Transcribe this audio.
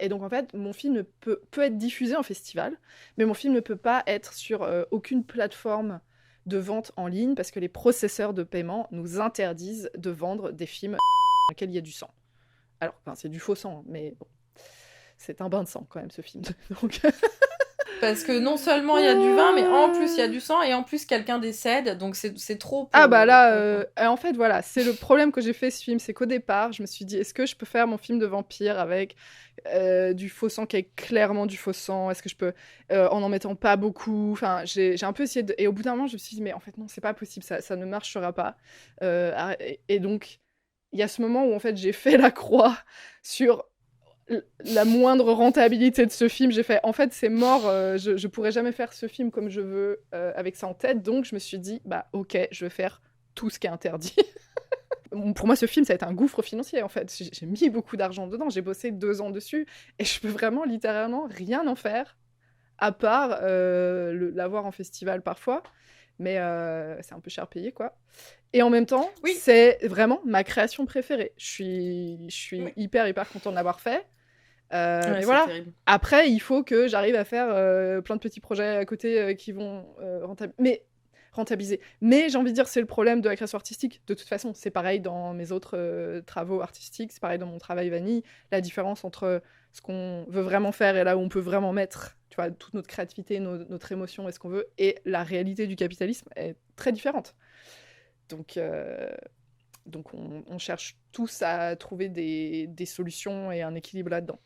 Et donc en fait, mon film peut être diffusé en festival, mais mon film ne peut pas être sur aucune plateforme de vente en ligne parce que les processeurs de paiement nous interdisent de vendre des films dans lesquels il y a du sang. Alors, enfin, c'est du faux sang, mais bon, c'est un bain de sang quand même ce film. Donc... Parce que non seulement il y a du vin, mais en plus il y a du sang, et en plus quelqu'un décède, donc c'est trop Ah bah là, pour autant. en fait voilà, c'est le problème que j'ai fait ce film, c'est qu'au départ, je me suis dit, est-ce que je peux faire mon film de vampire avec du faux sang qui est clairement du faux sang? Est-ce que je peux, en mettant pas beaucoup? Enfin, j'ai un peu essayé de... Et au bout d'un moment, je me suis dit, mais en fait non, c'est pas possible, ça ne marchera pas. Et donc, il y a ce moment où en fait j'ai fait la croix sur la moindre rentabilité de ce film. J'ai fait, en fait, c'est mort, je pourrais jamais faire ce film comme je veux avec ça en tête. Donc, je me suis dit, bah, ok, je vais faire tout ce qui est interdit. Pour moi, ce film, ça a été un gouffre financier, en fait. J'ai mis beaucoup d'argent dedans, j'ai bossé 2 ans dessus, et je peux vraiment, littéralement, rien en faire, à part l'avoir en festival parfois. Mais c'est un peu cher payé, quoi. Et en même temps, Oui, c'est vraiment ma création préférée. Je suis oui. hyper content de l'avoir fait. Ouais, Mais c'est voilà. terrible. Après, il faut que j'arrive à faire plein de petits projets à côté qui vont rentabiliser. Mais j'ai envie de dire, c'est le problème de la création artistique. De toute façon, c'est pareil dans mes autres travaux artistiques, c'est pareil dans mon travail vanille. La différence entre ce qu'on veut vraiment faire et là où on peut vraiment mettre, tu vois, toute notre créativité, notre émotion et ce qu'on veut, et la réalité du capitalisme est très différente. Donc, on cherche tous à trouver des solutions et un équilibre là-dedans.